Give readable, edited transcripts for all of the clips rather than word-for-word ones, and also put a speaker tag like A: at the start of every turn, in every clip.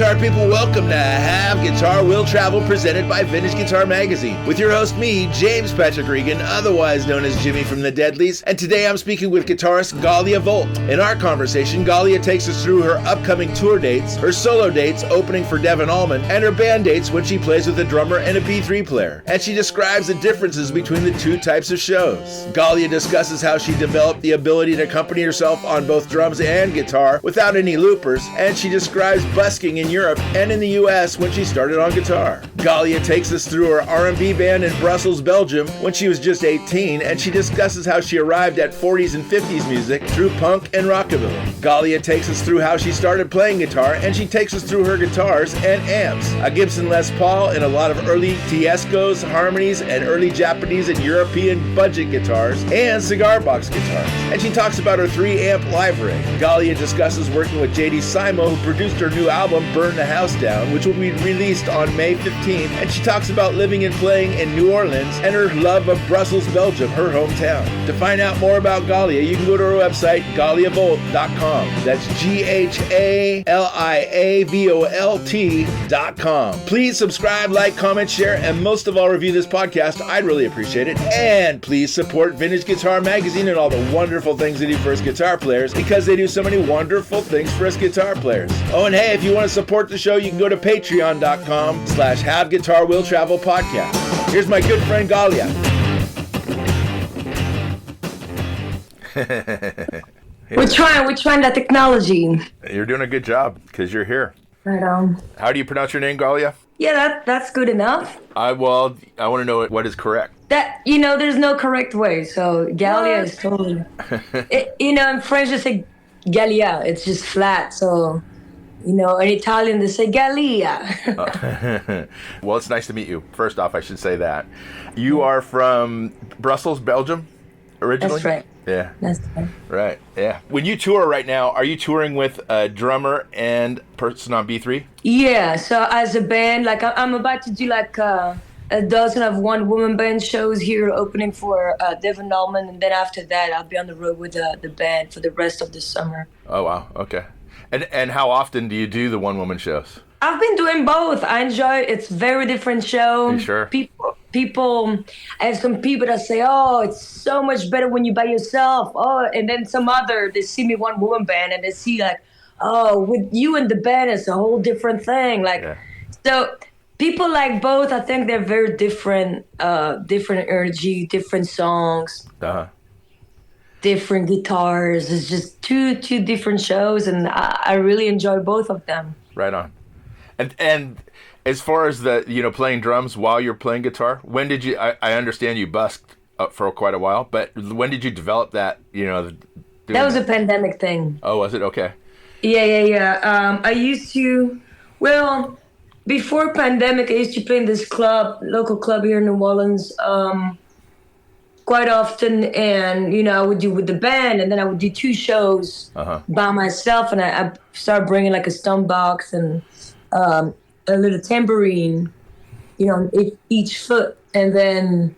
A: guitar people, welcome to Have Guitar Will Travel, presented by Vintage Guitar Magazine, with your host, me, James Patrick Regan, otherwise known as Jimmy from the Deadlies, and today I'm speaking with guitarist Ghalia Volt. In our conversation, Ghalia takes us through her upcoming tour dates, her solo dates opening for Devon Allman, and her band dates when she plays with a drummer and a B3 player, and she describes the differences between the two types of shows. Ghalia discusses how she developed the ability to accompany herself on both drums and guitar without any loopers, and she describes busking in Europe and in the US when she started on guitar. Ghalia takes us through her R&B band in Brussels, Belgium when she was just 18, and she discusses how she arrived at 40s and 50s music through punk and rockabilly. Ghalia takes us through how she started playing guitar, and she takes us through her guitars and amps, a Gibson Les Paul and a lot of early Tiescos, harmonies, and early Japanese and European budget guitars, and cigar box guitars. And she talks about her 3-amp live rig. Ghalia discusses working with J.D. Simo, who produced her new album, Burn the House Down, which will be released on May 15th, and she talks about living and playing in New Orleans and her love of Brussels, Belgium, her hometown. To find out more about Ghalia, you can go to her website, GhaliaVolt.com. That's GhaliaVolt.com. Please subscribe, like, comment, share, and most of all, review this podcast. I'd really appreciate it. And please support Vintage Guitar Magazine and all the wonderful things they do for us guitar players, because they do so many wonderful things for us guitar players. Oh, and hey, if you want to support the show, you can go to patreon.com/HaveGuitarWillTravelPodcast. Here's my good friend Ghalia.
B: We're trying that technology.
A: You're doing a good job, because you're here.
B: Right on.
A: How do you pronounce your name, Ghalia?
B: Yeah, that's good enough.
A: I want to know what is correct.
B: There's no correct way. So Ghalia is totally. In French they say Ghalia. It's just flat. So, in Italian they say Ghalia.
A: Well, it's nice to meet you. First off, I should say that. You are from Brussels, Belgium, originally?
B: That's right.
A: Yeah.
B: That's right.
A: Right, yeah. When you tour right now, are you touring with a drummer and person on B3?
B: Yeah, so as a band, I'm about to do a dozen of one-woman band shows here opening for Devon Allman, and then after that I'll be on the road with the band for the rest of the summer.
A: Oh, wow, okay. And how often do you do the one-woman shows?
B: I've been doing both. I enjoy it. It's a very different show.
A: You sure?
B: People, I have some people that say, oh, it's so much better when you're by yourself. Oh, and then they see me one-woman band and they see with you and the band, it's a whole different thing. So people like both. I think they're very different energy, different songs, different guitars. It's just two different shows, and I really enjoy both of them.
A: Right on. And as far as the playing drums while you're playing guitar, when did you? I understand you busked for quite a while, but when did you develop that?
B: That was a pandemic thing.
A: Oh, was it? Okay.
B: Yeah. I used to. Well, before pandemic, I used to play in this local club here in New Orleans, quite often, and I would do with the band, and then I would do 2 shows by myself, and I started bringing a stump box and a little tambourine, each foot, and then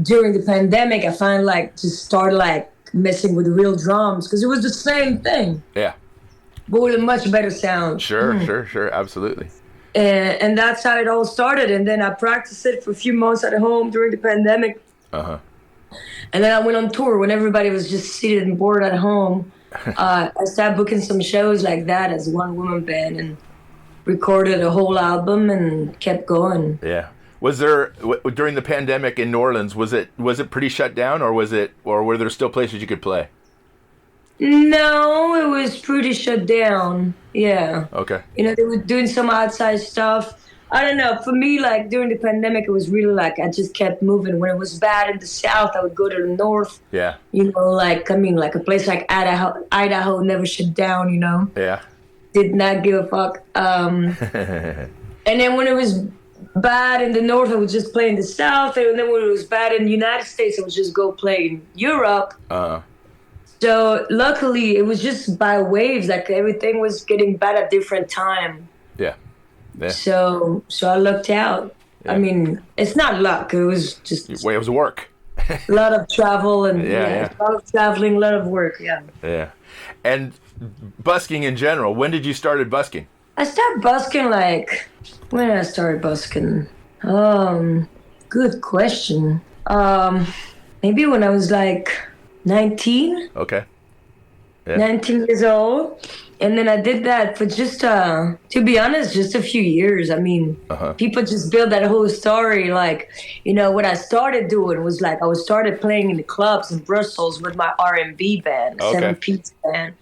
B: during the pandemic, I finally just started messing with real drums, because it was the same thing.
A: Yeah.
B: But with a much better sound.
A: Sure, absolutely.
B: And that's how it all started. And then I practiced it for a few months at home during the pandemic. And then I went on tour when everybody was just seated and bored at home. I started booking some shows like that as one-woman band and recorded a whole album and kept going.
A: Yeah. Was there during the pandemic in New Orleans? Was it pretty shut down, or were there still places you could play?
B: No, it was pretty shut down. Yeah.
A: Okay.
B: They were doing some outside stuff. I don't know. For me, during the pandemic, it was really I just kept moving. When it was bad in the South, I would go to the North.
A: Yeah.
B: A place like Idaho never shut down.
A: Yeah.
B: Did not give a fuck. And then when it was bad in the North, I would just play in the South. And then when it was bad in the United States, I would just go play in Europe. So luckily, it was just by waves. Everything was getting bad at different time.
A: Yeah.
B: So I lucked out. Yeah. I mean, it's not luck. It was just...
A: It was work.
B: A lot of travel and a lot of traveling, a lot of work, yeah.
A: Yeah. And busking in general, when did you started busking?
B: I started busking like, when did I start busking? Good question. Maybe when I was like 19.
A: Okay. Yeah.
B: 19 years old. And then I did that for just, to be honest, just a few years. I mean, people just build that whole story. Like, what I started doing was like, I started playing in the clubs in Brussels with my R&B band, seven-piece band.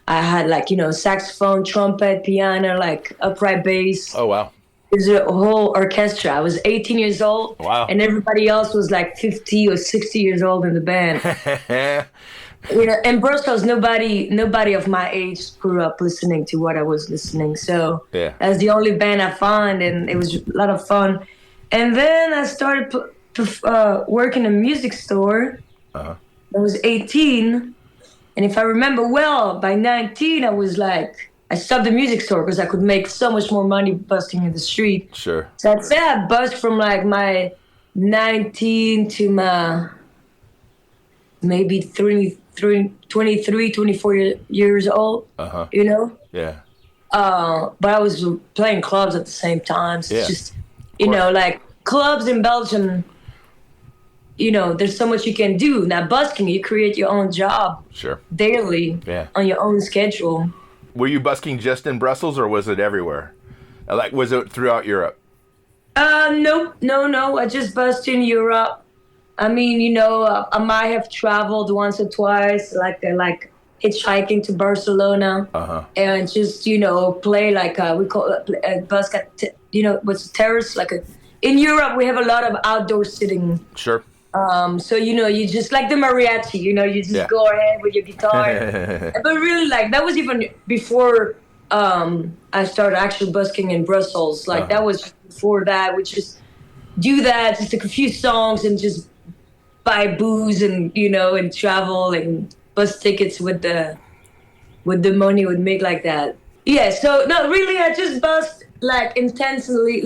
B: I had like, saxophone, trumpet, piano, like upright bass.
A: Oh, wow.
B: It was a whole orchestra. I was 18 years old.
A: Wow.
B: And everybody else was like 50 or 60 years old in the band. In Brussels, nobody of my age grew up listening to what I was listening. So that's the only band I found, and it was a lot of fun. And then I started working in a music store. I was 18. And if I remember well, by 19, I stopped the music store because I could make so much more money busking in the street.
A: Sure.
B: So I'd say I busked from like my 19 to my maybe 23, 24 years old,
A: Yeah.
B: But I was playing clubs at the same time. So it's just, like clubs in Belgium, there's so much you can do. Now busking, you create your own job daily on your own schedule.
A: Were you busking just in Brussels or was it everywhere? Like, was it throughout Europe?
B: No. I just busked in Europe. I mean, I might have traveled once or twice, like hitchhiking to Barcelona, and just play like we call it busk at what's a terrace, in Europe we have a lot of outdoor sitting.
A: Sure.
B: So you just like the mariachi, you just go ahead with your guitar, but really that was even before I started actually busking in Brussels. That was before that. We just do that, just like a few songs and just buy booze and and travel and bus tickets with the money we'd make like that. Yeah, so no, really I just busked intensively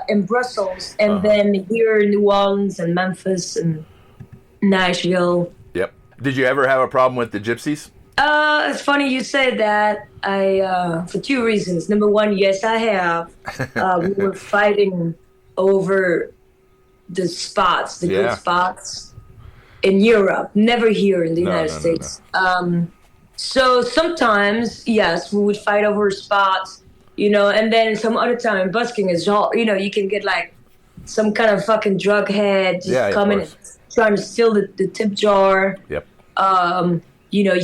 B: in Brussels and then here in New Orleans and Memphis and Nashville. Yep.
A: Did you ever have a problem with the gypsies?
B: It's funny you say that. I for two reasons. Number one, yes I have. We were fighting over the spots, the good spots in Europe, never here in the United States. No. So sometimes, yes, we would fight over spots, and then some other time busking is all, you can get some kind of fucking drug head just coming and trying to steal the tip jar.
A: Yep.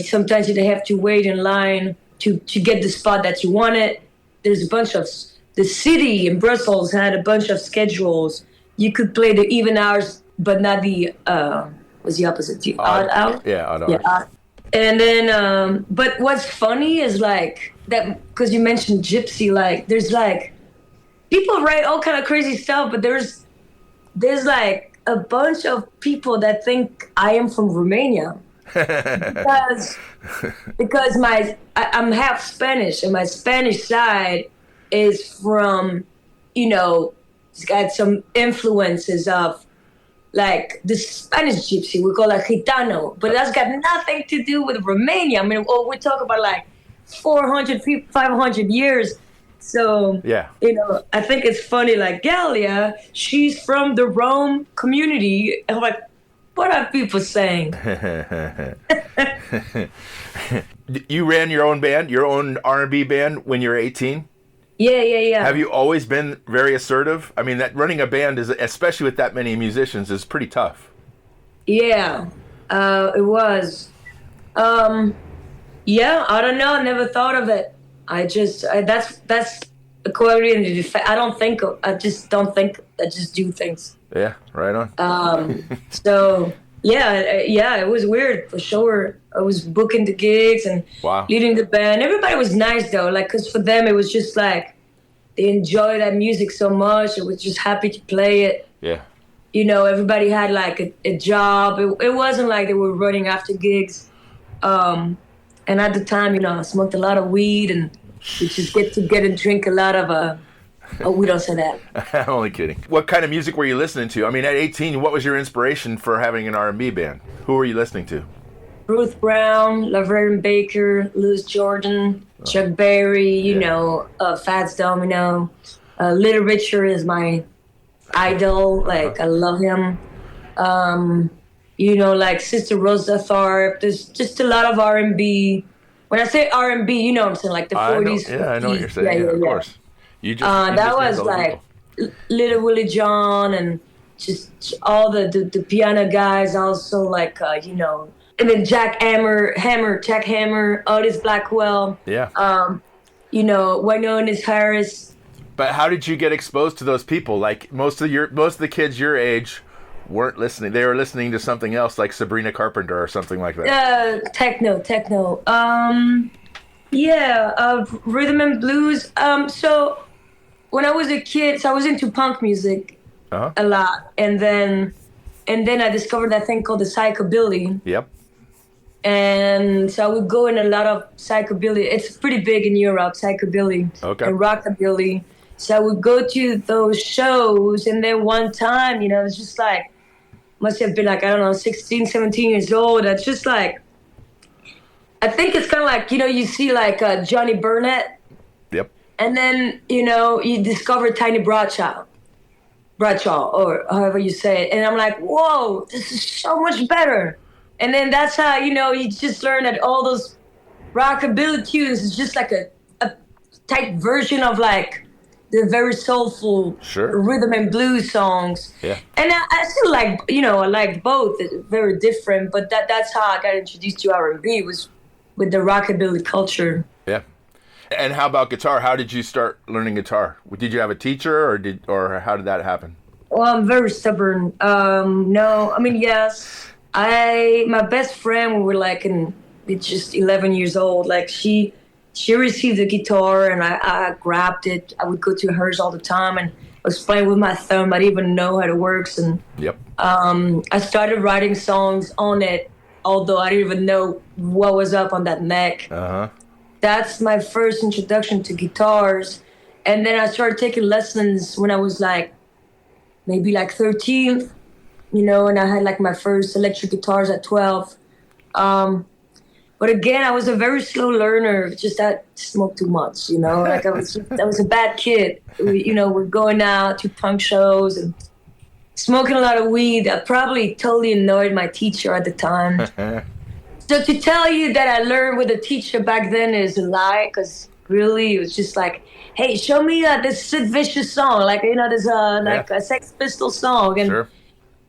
B: Sometimes you have to wait in line to get the spot that you wanted. There's a bunch of, the city in Brussels had a bunch of schedules. You could play the even hours, but not the, what's the opposite? The odd hour?
A: Yeah, odd hours. Yeah.
B: And then, but what's funny is that, because you mentioned gypsy, there's people write all kind of crazy stuff, but there's a bunch of people that think I am from Romania. because I'm half Spanish, and my Spanish side is from, it's got some influences of the Spanish gypsy, we call it gitano, but that's got nothing to do with Romania. I mean, we talk about 400, 500 years. So, I think it's funny, Ghalia, she's from the Rome community. I'm like, what are people saying?
A: You ran your own band, your own R&B band when you were 18?
B: Yeah.
A: Have you always been very assertive? I mean, that running a band, is, especially with that many musicians, is pretty tough.
B: Yeah, it was. Yeah, I don't know. I never thought of it. That's according to the I just do things.
A: Yeah, right on.
B: So yeah, it was weird for sure. I was booking the gigs and leading the band. Everybody was nice though, because for them it was just they enjoy that music so much. They were just happy to play it.
A: Yeah.
B: Everybody had a job. It wasn't like they were running after gigs. And at the time, I smoked a lot of weed and we just get and drink a lot of we don't say that.
A: I'm only kidding. What kind of music were you listening to? I mean, at 18, what was your inspiration for having an R&B band? Who were you listening to?
B: Ruth Brown, Laverne Baker, Louis Jordan, Chuck Berry, you know, Fats Domino. Little Richard is my idol. Like, I love him. You know, like Sister Rosa Tharpe. There's just a lot of R&B. When I say R&B, you know what I'm saying, like the 40s.
A: I know what you're saying. Yeah, of course. You
B: that was like Little Willie John and just all the piano guys. Also like, you know, and then Jack Hammer, Otis Blackwell.
A: Yeah.
B: You know, Wynona's Harris.
A: But how did you get exposed to those people? Like most of the kids your age weren't listening. They were listening to something else, like Sabrina Carpenter or something like that.
B: Techno. Rhythm and blues. So when I was a kid, so I was into punk music a lot, and then I discovered that thing called the psychobilly.
A: Yep.
B: And so I would go in a lot of psychobilly. It's pretty big in Europe, psychobilly and rockabilly. So I would go to those shows, and then one time, you know, it was just like, must have been like, I don't know, 16, 17 years old. It's just like, I think it's kind of like, you know, you see like Johnny Burnett.
A: Yep.
B: And then, you know, you discover Tiny Bradshaw, or however you say it. And I'm like, whoa, this is so much better. And then that's how, you know, you just learn that all those rockabilly tunes is just like a type version of like the very soulful rhythm and blues songs.
A: Yeah.
B: And I still like, you know, I liked both. It's very different, but that's how I got introduced to R&B, was with the rockabilly culture.
A: Yeah. And how about guitar? How did you start learning guitar? Did you have a teacher, or how did that happen?
B: Well, I'm very stubborn. No, I mean, yes. My best friend, we were like just 11 years old. Like she received a guitar and I grabbed it. I would go to hers all the time and I was playing with my thumb. I didn't even know how it works. And I started writing songs on it, although I didn't even know what was up on that neck. That's my first introduction to guitars. And then I started taking lessons when I was like maybe like 13. You know, and I had like my first electric guitars at 12. But again, I was a very slow learner. Just I smoked too much, you know. Like I was a bad kid. We're going out to punk shows and smoking a lot of weed. I probably totally annoyed my teacher at the time. So to tell you that I learned with a teacher back then is a lie, because really it was just like, hey, show me this Sid Vicious song, like, you know, there's a Sex Pistols song, and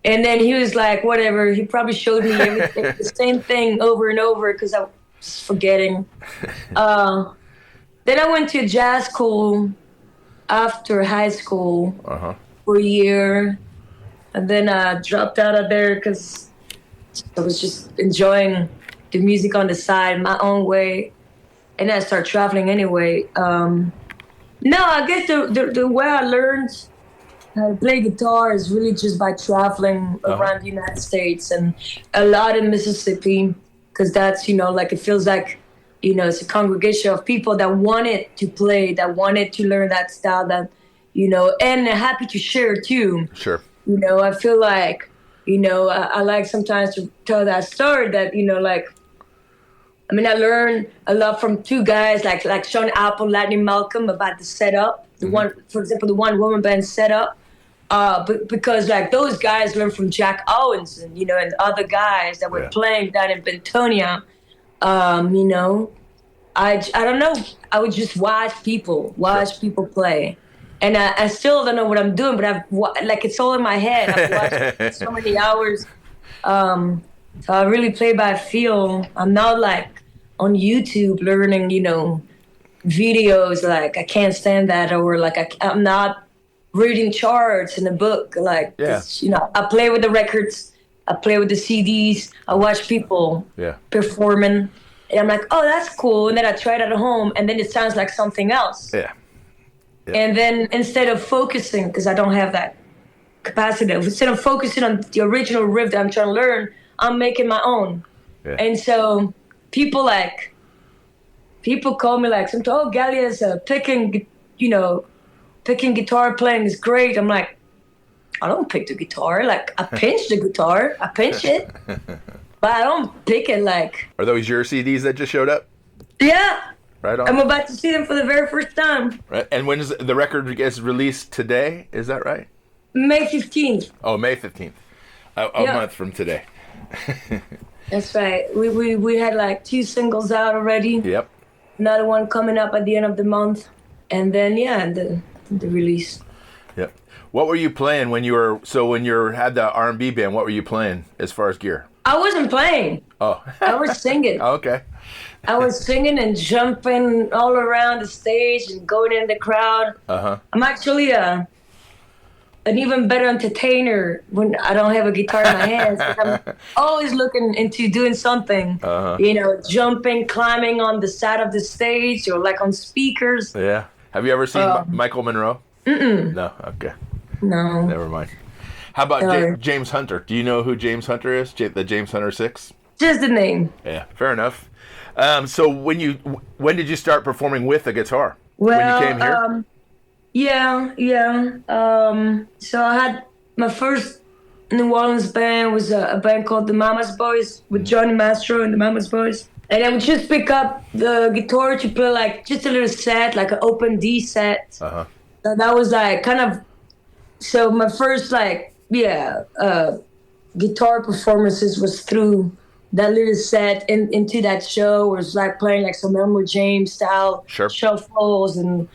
B: and then he was like, whatever. He probably showed me everything, the same thing over and over, because I was forgetting. Then I went to jazz school after high school for a year, and then I dropped out of there because I was just enjoying the music on the side, my own way, and then I started traveling anyway. No, I guess the way I learned how to play guitar is really just by traveling around the United States, and a lot in Mississippi, because that's, you know, like it feels like, you know, it's a congregation of people that wanted to play, that wanted to learn that style, that, you know, and happy to share too.
A: Sure.
B: You know, I feel like, you know, I like sometimes to tell that story that, you know, like, I mean, I learned a lot from two guys like Sean Apple, Lightning Malcolm, about the setup. The one, for example, the one woman band setup. Because like those guys learned from Jack Owens and, you know, and other guys that were playing down in Bentonia. You know, I don't know. I would just watch people play. And I still don't know what I'm doing, but like it's all in my head. I've watched so many hours. So I really play by feel. I'm not like on YouTube learning, you know, videos. Like I can't stand that, or like I'm not reading charts in a book. Like you know, I play with the records. I play with the CDs. I watch people performing, and I'm like, oh, that's cool. And then I try it at home, and then it sounds like something else. Yeah. And then instead of focusing, because I don't have that capacity, instead of focusing on the original riff that I'm trying to learn, I'm making my own. Yeah. And so people call me like, oh, Ghalia's picking guitar playing is great. I'm like, I don't pick the guitar. Like I pinch the guitar. I pinch it. But I don't pick it like.
A: Are those your CDs that just showed up?
B: Yeah.
A: Right on.
B: I'm about to see them for the very first time.
A: Right. And when is the record gets released today? Is that right?
B: May 15th.
A: Oh, May 15th. A month from today.
B: That's right. We had like 2 singles out already.
A: Yep.
B: Another one coming up at the end of the month. And then, the release.
A: Yep. What were you playing when you had the R&B band? What were you playing as far as gear?
B: I wasn't playing.
A: Oh.
B: I was singing.
A: Oh, okay.
B: I was singing and jumping all around the stage and going in the crowd.
A: Uh-huh.
B: I'm actually an even better entertainer when I don't have a guitar in my hands. I'm always looking into doing something.
A: Uh-huh.
B: Jumping, climbing on the side of the stage or like on speakers.
A: Yeah. Have you ever seen Michael Monroe?
B: Mm-mm.
A: No. Okay.
B: No.
A: Never mind. How about James Hunter? Do you know who James Hunter is? The James Hunter 6?
B: Just the name.
A: Yeah, fair enough. So when did you start performing with a guitar?
B: Well,
A: when you came here?
B: Yeah. So I had my first New Orleans band was a band called the Mama's Boys with Johnny Mastro and the Mama's Boys. And I would just pick up the guitar to play like just a little set, like an open D set.
A: Uh-huh.
B: So that was like kind of, so my first guitar performances was through that little set into that show. It was like playing like some Elmer James style shuffles and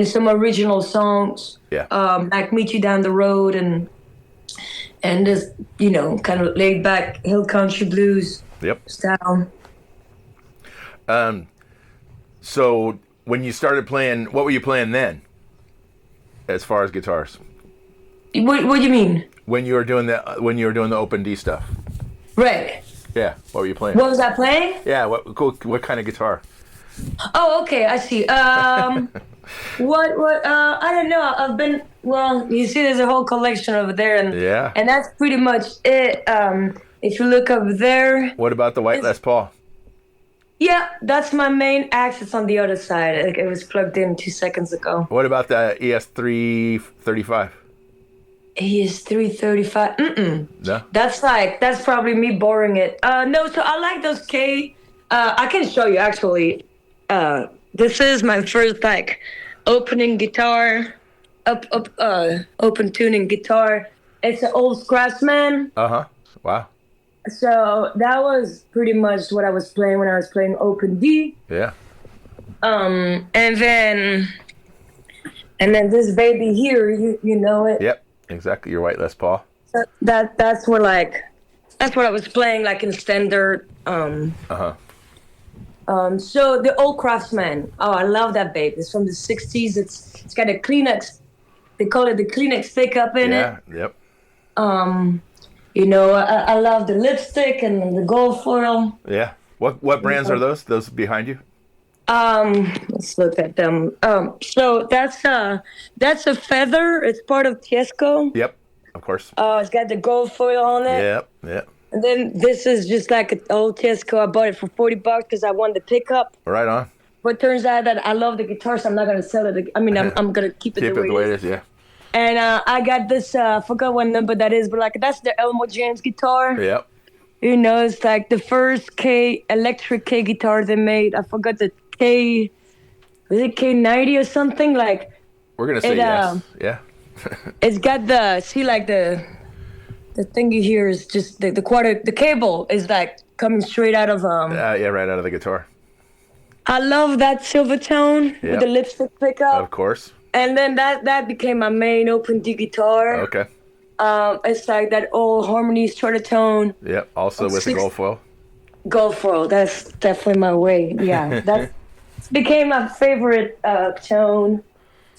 B: some original songs.
A: Yeah.
B: Like Meet You Down the Road and just, kind of laid back hill country blues style.
A: So when you started playing, what were you playing then as far as guitars?
B: What do you mean?
A: When you were doing the open D stuff.
B: Right.
A: Yeah. What were you playing?
B: What was I playing?
A: Yeah. What kind of guitar?
B: Oh, okay. I see. What? I don't know. I've been. Well, you see, there's a whole collection over there, and that's pretty much it. If you look over there.
A: What about the white Les Paul?
B: Yeah, that's my main axis on the other side. It was plugged in 2 seconds ago.
A: What about the ES335?
B: ES335.
A: No.
B: That's probably me boring it. No. So I like those K. I can show you actually. This is my first opening guitar, open tuning guitar. It's an old Craftsman.
A: Uh-huh. Wow.
B: So that was pretty much what I was playing when I was playing open D.
A: Yeah.
B: And then this baby here, you know it.
A: Yep. Exactly. Your white Les Paul.
B: So that's what I was playing like in standard.
A: Uh-huh.
B: So the old Craftsman. Oh, I love that babe. It's from the 60s. It's got a Kleenex. They call it the Kleenex pickup in it.
A: Yeah. Yep.
B: I love the lipstick and the gold foil.
A: Yeah. What brands are those? Those behind you?
B: Let's look at them. So that's a feather. It's part of Tiesco.
A: Yep. Of course.
B: It's got the gold foil on it.
A: Yep.
B: And then this is just like an old Tiesco. I bought it for $40 because I wanted the pickup.
A: Right on.
B: But turns out that I love the guitar, so I'm not gonna sell it. I mean, I'm gonna keep it the way it is.
A: Yeah.
B: And I got this. I forgot what number that is, but that's the Elmo James guitar.
A: Yep.
B: It's like the first electric K guitar they made. I forgot the K. Was it K90 or something?
A: We're gonna say yes. Yeah.
B: It's got the thingy here is just the quarter. The cable is coming straight out of
A: right out of the guitar.
B: I love that silver tone with the lipstick pickup.
A: Of course.
B: And then that became my main open D guitar.
A: Okay.
B: It's like that old Harmony shorter tone.
A: Yep. Also with the gold foil.
B: Gold foil. That's definitely my way. Yeah. That became my favorite tone.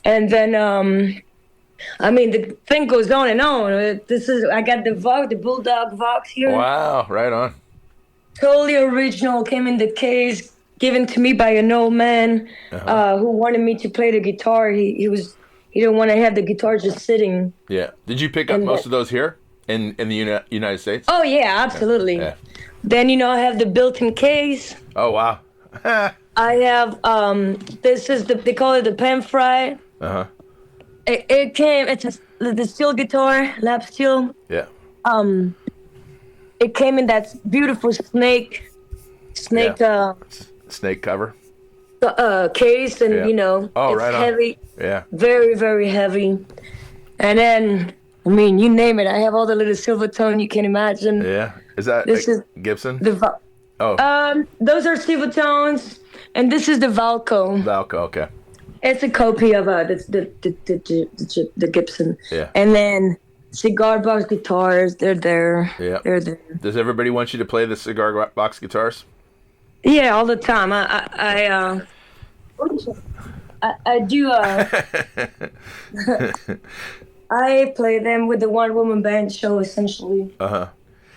B: And then the thing goes on and on. I got the Vox, the Bulldog Vox here.
A: Wow. Right on.
B: Totally original. Came in the case. Given to me by an old man who wanted me to play the guitar. He didn't want to have the guitar just sitting.
A: Yeah. Did you pick up most of those here in the United States?
B: Oh yeah, absolutely. Yeah. Then I have the built-in case.
A: Oh wow.
B: I have this is they call it the pan fry.
A: Uh-huh.
B: It's the steel guitar, lap steel.
A: Yeah.
B: it came in that beautiful snake
A: snake cover
B: case, and it's
A: right
B: heavy.
A: on. Yeah.
B: Very, very heavy. And then, I mean, you name it. I have all the little silver tone you can imagine.
A: Yeah. Is that
B: this is
A: Gibson?
B: Those are silver tones, and this is the Valco.
A: Okay.
B: It's a copy of the Gibson.
A: Yeah.
B: And then cigar box guitars, they're there.
A: Yeah.
B: They're there.
A: Does everybody want you to play the cigar box guitars?
B: Yeah, all the time. I do. I play them with the one woman band show essentially.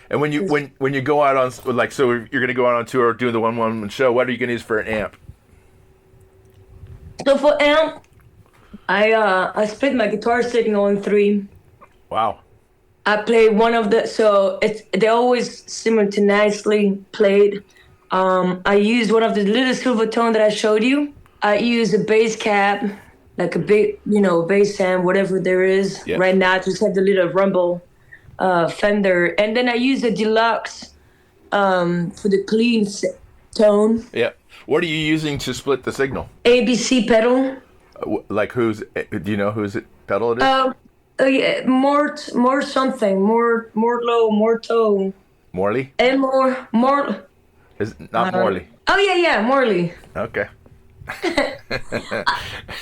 A: And when you go out on, like, so you're going to go out on tour doing the one woman show, what are you going to use for an amp?
B: So for amp, I split my guitar sitting on 3.
A: Wow.
B: I play one of the, so they're always simultaneously played. I use one of the little silver tone that I showed you. I use a bass cap, like a big, bass amp, whatever there is.
A: Yeah.
B: Right now, I just have the little rumble Fender. And then I use a deluxe for the clean tone.
A: Yeah. What are you using to split the signal?
B: ABC pedal.
A: Like do you know whose pedal it is?
B: Yeah, more something, more low, more tone.
A: Morley?
B: And more.
A: Is it not Morley?
B: Oh yeah, Morley.
A: Okay.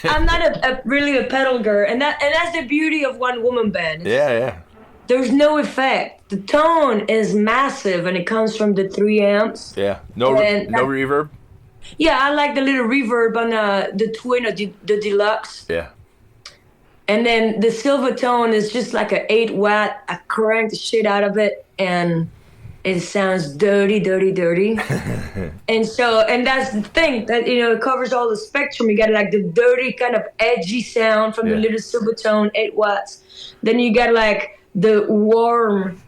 B: I'm not really a pedal girl, and that's the beauty of one woman band.
A: Yeah.
B: There's no effect. The tone is massive, and it comes from the 3 amps.
A: Yeah. No reverb.
B: Yeah, I like the little reverb on the twin or the deluxe.
A: Yeah.
B: And then the silver tone is just like an 8-watt. I crank the shit out of it, and it sounds dirty. and that's the thing that, it covers all the spectrum. You got like the dirty kind of edgy sound from the little silver tone, 8 watts. Then you got like the warm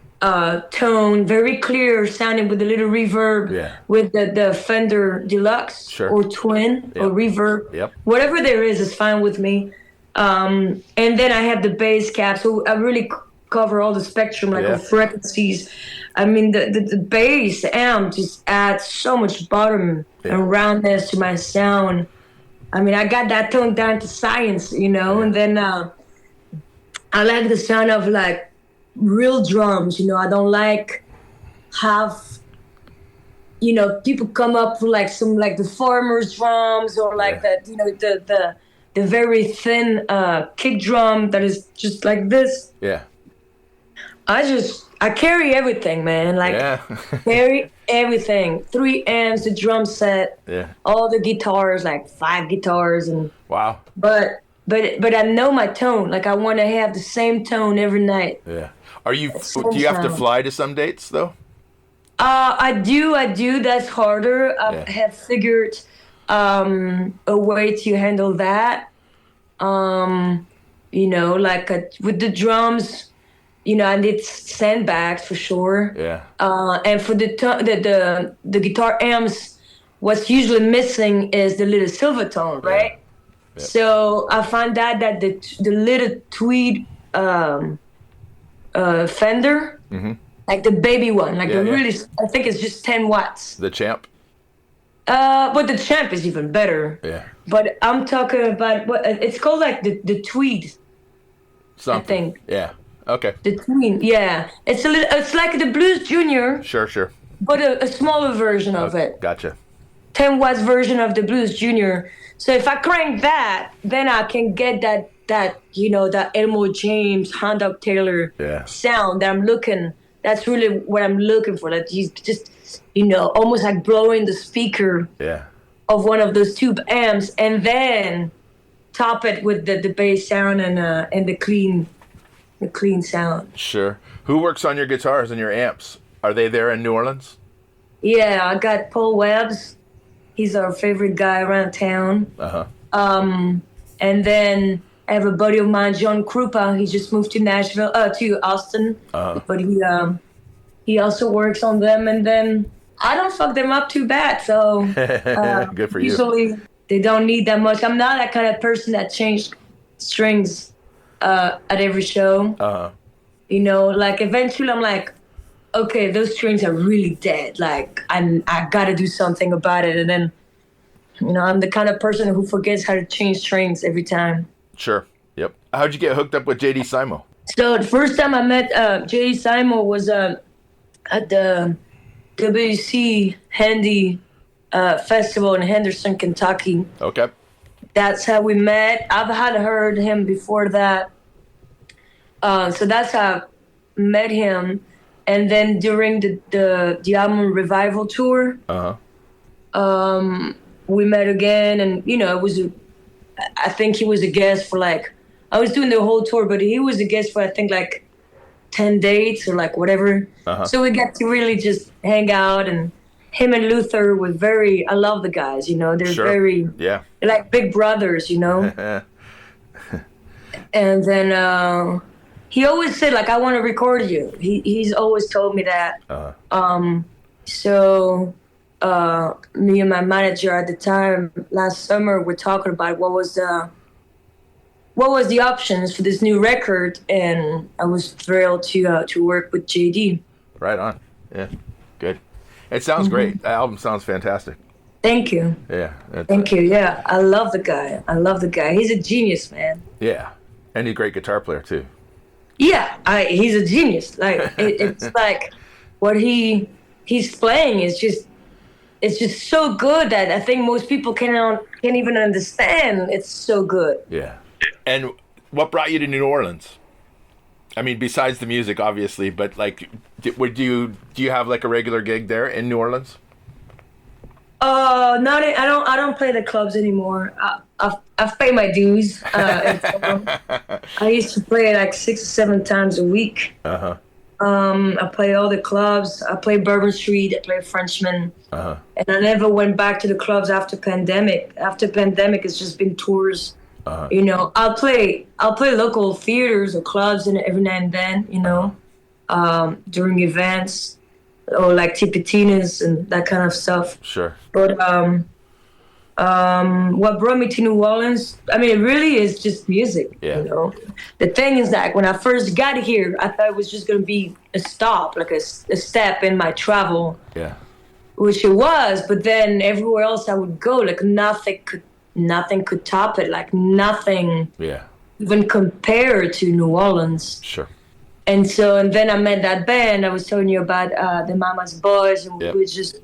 B: tone, very clear sounding with a little reverb with the Fender Deluxe or Twin or Reverb.
A: Yep.
B: Whatever there is fine with me. And then I have the bass cap, so I really cover all the spectrum, like of frequencies. I mean, the bass amp just adds so much bottom and roundness to my sound. I mean, I got that tone down to science, and then I like the sound of like real drums, I don't like half, people come up with like some like the farmer's drums or like that, the very thin kick drum that is just like this.
A: Yeah.
B: I carry everything, man. Like carry everything. 3 amps, the drum set, all the guitars, like 5 guitars, and
A: wow.
B: But I know my tone. Like I want to have the same tone every night.
A: Yeah. Do you have to fly to some dates though?
B: I do. That's harder. I have figured a way to handle that. Like with the drums, I need sandbags for sure.
A: Yeah.
B: And for the guitar amps, what's usually missing is the little silver tone, right? Yeah. So I found out that the little tweed Fender, like the baby one, like really, I think it's just 10 watts.
A: The Champ.
B: But the Champ is even better.
A: Yeah.
B: But I'm talking about what it's called, like the tweed.
A: Something.
B: I think.
A: Yeah. Okay.
B: The tweed. Yeah. It's like the Blues Junior.
A: Sure.
B: But a smaller version of it.
A: Gotcha.
B: 10 watts version of the Blues Junior. So if I crank that, then I can get that that Elmo James, Hondo Taylor sound that I'm looking. That's really what I'm looking for. That he's just, almost like blowing the speaker of one of those tube amps, and then top it with the bass sound and the clean sound.
A: Sure. Who works on your guitars and your amps? Are they there in New Orleans?
B: Yeah, I got Paul Webbs. He's our favorite guy around town. And then I have a buddy of mine, John Krupa. He just moved to Austin. But he also works on them. And then I don't fuck them up too bad. So
A: good for you.
B: Usually they don't need that much. I'm not that kind of person that changed strings at every show. Like eventually I'm like, okay, those strings are really dead. Like, I got to do something about it. And then, I'm the kind of person who forgets how to change strings every time.
A: Sure. Yep. How'd you get hooked up with JD Simo?
B: So the first time I met JD Simo was at the WC Handy Festival in Henderson, Kentucky.
A: Okay.
B: That's how we met. I've had heard him before that. So that's how I met him. And then during the album Revival tour, we met again. And, I think he was a guest for I was doing the whole tour, but he was a guest for, I think, 10 dates or whatever. So we got to really just hang out, and him and Luther were I love the guys, they're
A: Sure.
B: they're like big brothers, And then he always said, I want to record you. He's always told me that. So me and my manager at the time last summer were talking about what was the options for this new record, and I was thrilled to work with JD.
A: Right on. Yeah. Good. It sounds great. The album sounds fantastic.
B: Thank you.
A: Yeah.
B: Thank you. Yeah, I love the guy. He's a genius, man.
A: Yeah. And he's a great guitar player too.
B: Yeah, he's a genius. It's like what he's playing is just so good that I think most people can't even understand. It's so good.
A: Yeah. And what brought you to New Orleans? I mean, besides the music, obviously, but do you have a regular gig there in New Orleans?
B: I don't play the clubs anymore. I've paid my dues. I used to play 6 or 7 times a week. I play all the clubs. I play Bourbon Street. I play Frenchman. And I never went back to the clubs after pandemic. After pandemic, it's just been tours. I'll play local theaters or clubs and every now and then, during events or Tipitina's and that kind of stuff.
A: Sure.
B: But what brought me to New Orleans, I mean, it really is just music.
A: Yeah.
B: The thing is that when I first got here, I thought it was just going to be a stop, a step in my travel.
A: Yeah.
B: Which it was, but then everywhere else I would go, nothing could top it. Nothing even compared to New Orleans.
A: Sure.
B: And then I met that band I was telling you about, the Mama's Boys, and we just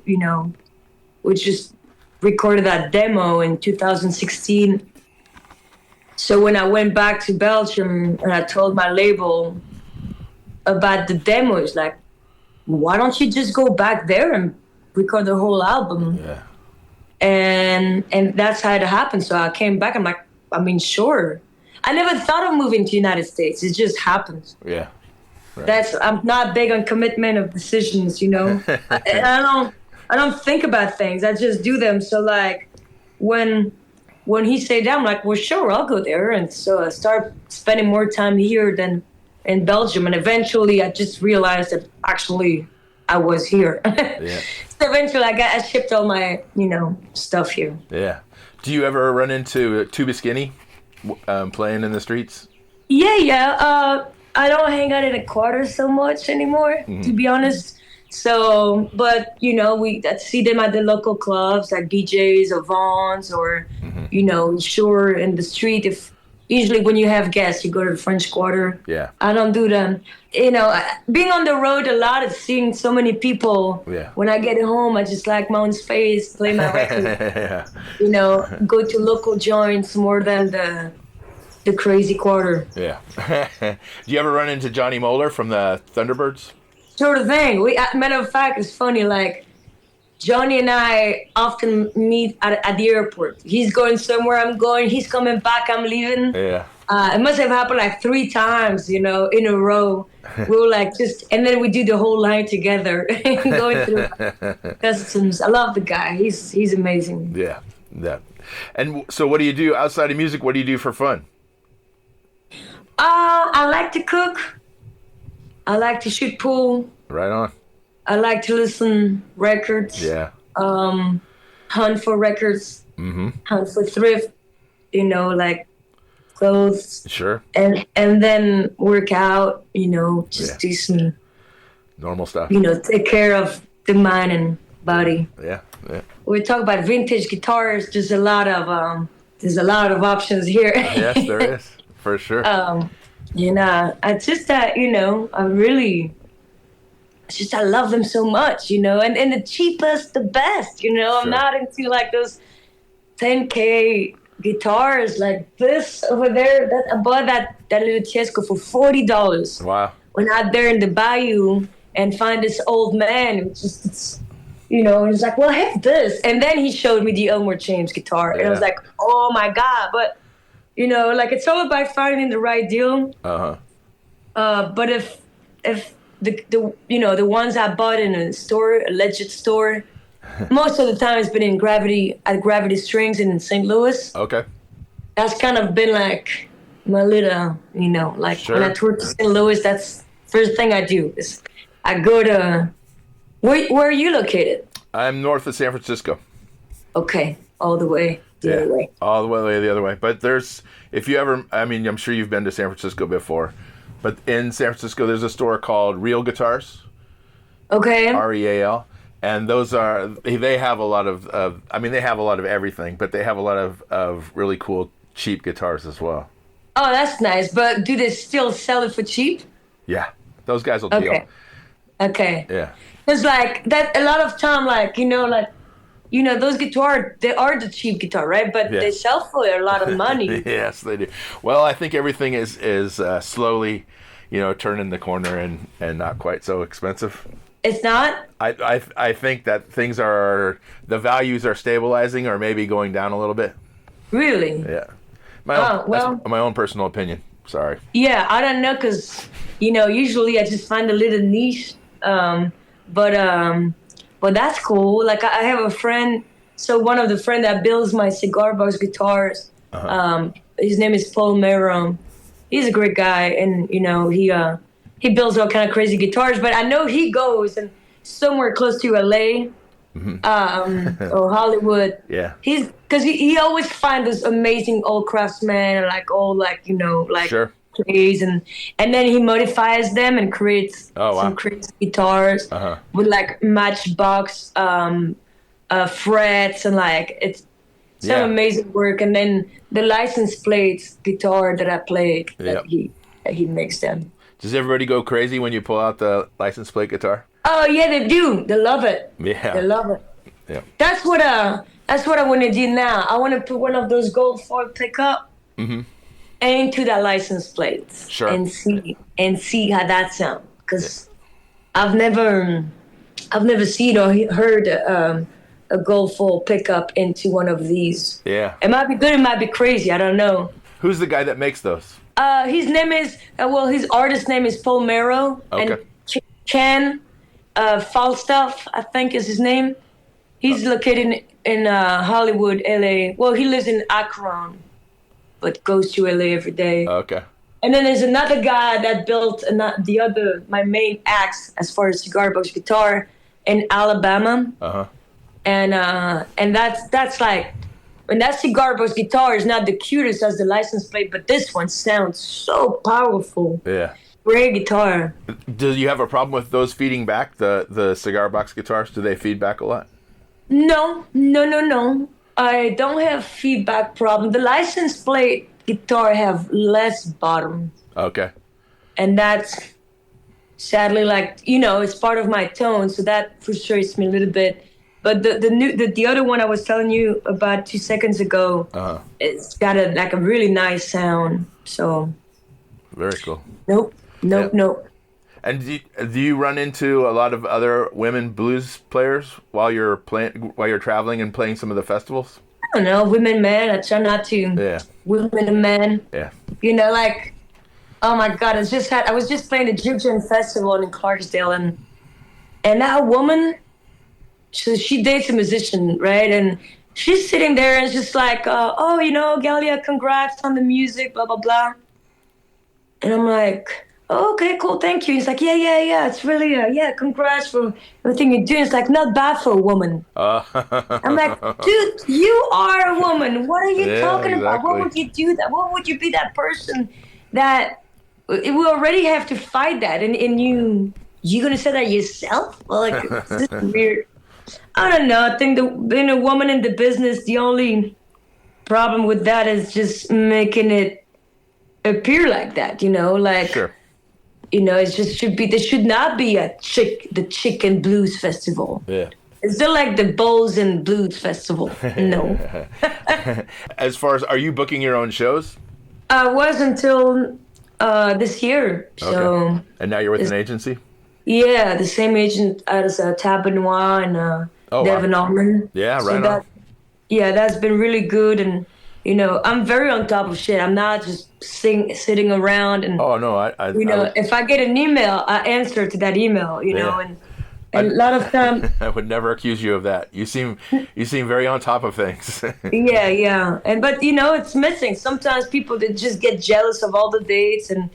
B: recorded that demo in 2016. So when I went back to Belgium and I told my label about the demo, it's why don't you just go back there and record the whole album?
A: Yeah.
B: And that's how it happened. So I came back. I'm sure. I never thought of moving to the United States. It just happened.
A: Yeah. Right.
B: I'm not big on commitment of decisions, I don't think about things. I just do them. So when he said that, I'm well, sure, I'll go there. And so I started spending more time here than in Belgium. And eventually I just realized that actually I was here.
A: Yeah.
B: So eventually I shipped all my, stuff here.
A: Yeah. Do you ever run into Tuba Skinny playing in the streets?
B: Yeah. I don't hang out in a quarter so much anymore, to be honest. So, but, we see them at the local clubs like BJ's or Vaughn's or, sure, in the street. Usually when you have guests, you go to the French Quarter.
A: Yeah.
B: I don't do them. Being on the road a lot is seeing so many people.
A: Yeah.
B: When I get home, I just like my own space, play my record.
A: Yeah.
B: Go to local joints more than the crazy quarter.
A: Yeah. Do you ever run into Johnny Moeller from the Thunderbirds?
B: Sort of thing. Matter of fact, it's funny, Johnny and I often meet at the airport. He's going somewhere, I'm going. He's coming back, I'm leaving.
A: Yeah.
B: It must have happened 3 times, in a row. We were and then we do the whole line together, going through customs. I love the guy. He's amazing.
A: Yeah. Yeah. And so what do you do outside of music? What do you do for fun?
B: I like to cook. I like to shoot pool.
A: Right on.
B: I like to listen records.
A: Yeah.
B: Hunt for records.
A: Mm-hmm.
B: Hunt for thrift. Clothes.
A: Sure.
B: And then work out. Do some
A: Normal stuff.
B: Take care of the mind and body.
A: Yeah.
B: We talk about vintage guitars. There's a lot of options here.
A: Yes, there is, for sure.
B: It's just that I love them so much, and the cheapest, the best,
A: Sure.
B: I'm not into like those 10K guitars like this over there. I bought that little Tiesco for $40.
A: Wow.
B: Went out there in the bayou and find this old man. It's like, well, I have this. And then he showed me the Elmore James guitar. And I was like, oh my God. But, it's all about finding the right deal.
A: Uh-huh.
B: But if the ones I bought in a store, a legit store, most of the time it's been at Gravity Strings in St. Louis.
A: Okay.
B: That's kind of been like my little,
A: Sure.
B: when I tour to St. Louis, that's first thing I do is I go to, where are you located?
A: I'm north of San Francisco.
B: Okay, all the way the other way.
A: All the way the other way. But I'm sure you've been to San Francisco before, but in San Francisco there's a store called Real Guitars.
B: Okay.
A: REAL. And they have a lot of they have a lot of everything, but they have a lot of really cool cheap guitars as well.
B: Oh, that's nice. But do they still sell it for cheap?
A: Yeah, those guys will deal.
B: Okay.
A: Yeah.
B: It's like that a lot of time, those guitars, they are the cheap guitar, right? But they sell for a lot of money.
A: Yes, they do. Well, I think everything is slowly, turning the corner and not quite so expensive.
B: It's not?
A: I think that the values are stabilizing or maybe going down a little bit.
B: Really?
A: Yeah. That's my own personal opinion. Sorry.
B: Yeah, I don't know, because, usually I just find a little niche. But that's cool. Like, I have a friend, so one of the friend that builds my cigar box guitars, his name is Paul Meron. He's a great guy, and, he builds all kind of crazy guitars, but I know he goes and somewhere close to LA, or Hollywood.
A: Yeah.
B: Because he always finds this amazing old craftsmen,
A: Sure.
B: plays, and then he modifies them and creates some crazy guitars with like matchbox frets and it's some amazing work. And then the license plate guitar that I play, that he makes them.
A: Does everybody go crazy when you pull out the license plate guitar?
B: Oh yeah, they do. They love it.
A: Yeah,
B: they love it.
A: Yeah,
B: that's what I want to do now. I want to put one of those gold foil pickup into that license plate,
A: sure,
B: and see how that sounds. Because I've never seen or heard a gold foil pickup into one of these.
A: Yeah,
B: it might be good. It might be crazy. I don't know.
A: Who's the guy that makes those?
B: His name is his artist name is Paul Mero, and Ken Falstaff, I think is his name. He's located in Hollywood, LA. Well, he lives in Akron, but goes to LA every day.
A: Okay.
B: And then there's another guy that built my main axe as far as cigar box guitar in Alabama. And that's like. And that cigar box guitar is not the cutest as the license plate, but this one sounds so powerful.
A: Yeah.
B: Great guitar.
A: Do you have a problem with those feeding back, the cigar box guitars? Do they feed back a lot?
B: No. I don't have feedback problem. The license plate guitar have less bottom.
A: Okay.
B: And that's sadly it's part of my tone, so that frustrates me a little bit. But the other one I was telling you about 2 seconds ago, it's got a really nice sound. So
A: very cool.
B: Nope.
A: And do you run into a lot of other women blues players while you're traveling and playing some of the festivals?
B: I don't know, women, men. I try not to.
A: Yeah.
B: Women and men.
A: Yeah.
B: Oh my God! I was just playing the Gibson Festival in Clarksdale, and that woman. So she dates a musician, right? And she's sitting there and it's just like, Ghalia, congrats on the music, blah, blah, blah. And I'm like, oh, okay, cool, thank you. He's like, yeah, it's really, congrats for everything you're doing. It's like, not bad for a woman. I'm like, dude, you are a woman. What are you talking about? What would you do that? What would you be that person that we already have to fight that? And you you gonna say that yourself? Well, like, this is weird. I don't know. I think being a woman in the business, the only problem with that is just making it appear like that, like,
A: Sure.
B: It just should be, there should not be the chicken blues festival.
A: Yeah.
B: It's still like the Bowls and Blues Festival. No.
A: As far as, are you booking your own shows?
B: I was until this year. So,
A: okay. And now you're with an agency?
B: Yeah, the same agent as Tab Benoit and Devon Allman.
A: Yeah, right on.
B: That's been really good. And, I'm very on top of shit. I'm not just sitting around. And,
A: oh, no.
B: if I get an email, I answer to that email, and a lot of time,
A: I would never accuse you of that. You seem very on top of things.
B: yeah. But it's missing. Sometimes people that just get jealous of all the dates and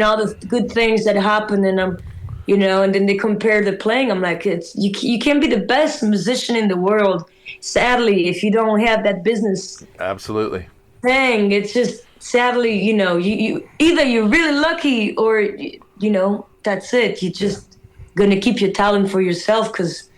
B: all the good things that happen, and and then they compare the playing. I'm like, you can't be the best musician in the world, sadly, if you don't have that business.
A: Absolutely.
B: Thing. It's just sadly, you either you're really lucky or that's it. You just gonna keep your talent for yourself, because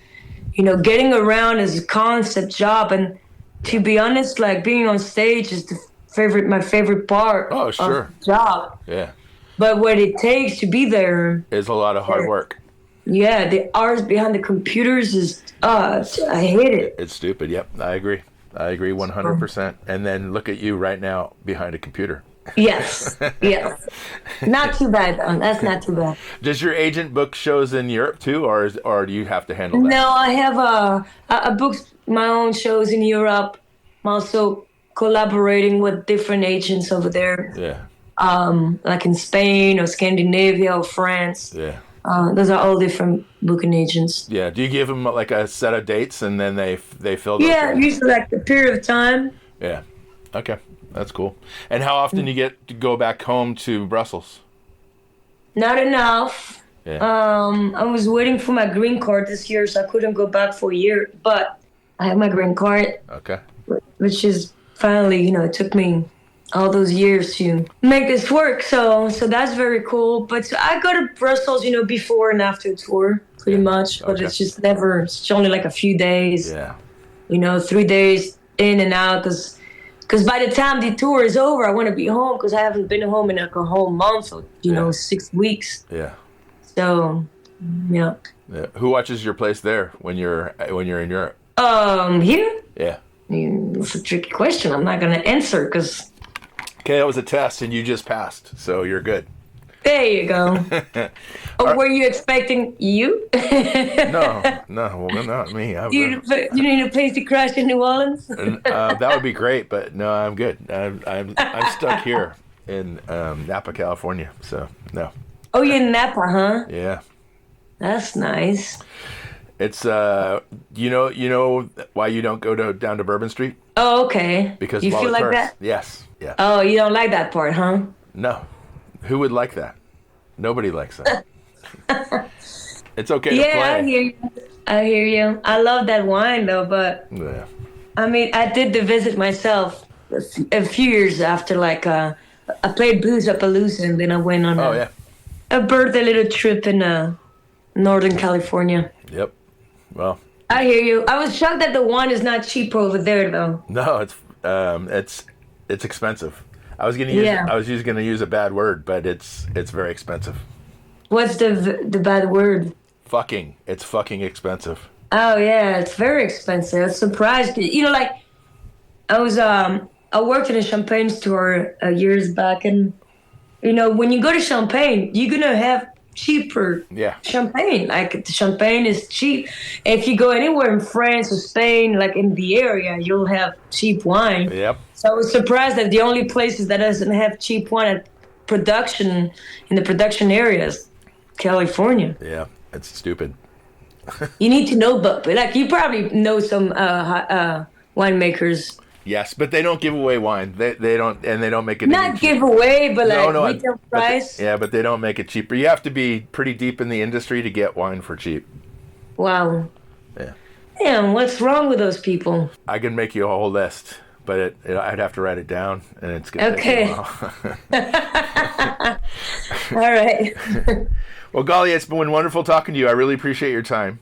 B: getting around is a concept job, and to be honest, like, being on stage is my favorite part
A: of the
B: job.
A: Yeah,
B: but what it takes to be there
A: is a lot of hard work.
B: Yeah, the hours behind the computers is I hate it.
A: It's stupid. Yep, I agree 100%. And then look at you right now behind a computer.
B: Yes. Not too bad, though. That's not too bad.
A: Does your agent book shows in Europe too, or do you have to handle that?
B: No, I have I booked my own shows in Europe. I'm also collaborating with different agents over there.
A: Yeah.
B: Like in Spain or Scandinavia or France.
A: Yeah.
B: Those are all different booking agents.
A: Yeah. Do you give them like a set of dates and then they fill those?
B: Yeah, usually like a period of time.
A: Yeah. Okay. That's cool. And how often do you get to go back home to Brussels?
B: Not enough.
A: Yeah.
B: I was waiting for my green card this year, so I couldn't go back for a year. But I have my green card.
A: Okay.
B: Which is finally, it took me all those years to make this work. So that's very cool. But so I go to Brussels, before and after tour, pretty much. But it's just never. It's only like a few days.
A: Yeah.
B: 3 days in and out, because by the time the tour is over, I want to be home, because I haven't been home in like a whole month or, 6 weeks.
A: Yeah.
B: So, yeah.
A: Who watches your place there when you're in Europe?
B: Here?
A: Yeah.
B: It's a tricky question. I'm not going to answer, because...
A: Okay, that was a test, and you just passed, so you're good.
B: There you go. Were you expecting you?
A: No, well, not me.
B: You need a place to crash in New Orleans?
A: That would be great, but no, I'm good. I'm stuck here in Napa, California. So no.
B: Oh, you're in Napa, huh?
A: Yeah.
B: That's nice.
A: It's you know why you don't go down to Bourbon Street?
B: Oh, okay.
A: Because
B: you feel like that?
A: Yes. Yeah.
B: Oh, you don't like that part, huh?
A: No. Who would like that? Nobody likes that. It's okay to play.
B: Yeah, I hear you. I love that wine, though, but...
A: Yeah.
B: I mean, I did the visit myself a few years after, like, I played Blues-a-Palooza, and then I went on a birthday little trip in Northern California.
A: Yep. Well...
B: I hear you. I was shocked that the wine is not cheap over there, though.
A: No, it's expensive. I was just gonna use a bad word, but it's very expensive.
B: What's the bad word?
A: Fucking. It's fucking expensive.
B: Oh yeah, it's very expensive. I'm surprised. Like I worked in a champagne store years back, and when you go to Champagne, you're gonna have cheaper champagne. Like the champagne is cheap. If you go anywhere in France or Spain, like in the area, you'll have cheap wine.
A: Yep.
B: So I was surprised that the only places that doesn't have cheap wine at production in the production areas, California.
A: Yeah, it's stupid.
B: You need to know, but like you probably know some winemakers.
A: Yes, but they don't give away wine. They don't, and they don't make it
B: not give away, but like retail price.
A: But they don't make it cheaper. You have to be pretty deep in the industry to get wine for cheap.
B: Wow.
A: Yeah.
B: Damn, what's wrong with those people?
A: I can make you a whole list, but I'd have to write it down, and it's gonna take a while.
B: All right.
A: Well, Ghalia, it's been wonderful talking to you. I really appreciate your time.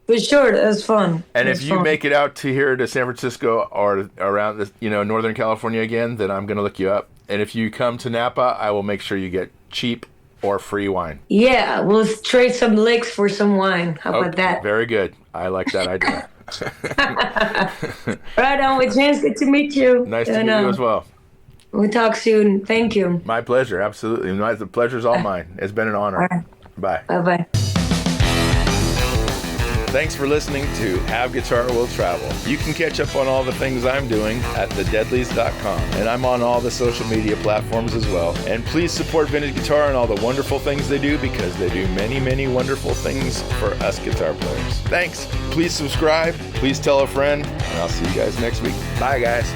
B: For sure, it was fun.
A: And if you make it out to here to San Francisco or around the, Northern California again, then I'm going to look you up. And if you come to Napa, I will make sure you get cheap or free wine.
B: Yeah, we'll trade some licks for some wine. How about that?
A: Very good. I like that idea.
B: Right on with James. Good to meet you.
A: Nice to meet you as well.
B: We'll talk soon. Thank you.
A: My pleasure. Absolutely. The pleasure's all mine. It's been an honor.
B: All right.
A: Bye.
B: Bye-bye.
A: Thanks for listening to Have Guitar Will Travel. You can catch up on all the things I'm doing at thedeadlies.com. And I'm on all the social media platforms as well. And please support Vintage Guitar and all the wonderful things they do, because they do many, many wonderful things for us guitar players. Thanks. Please subscribe. Please tell a friend. And I'll see you guys next week. Bye, guys.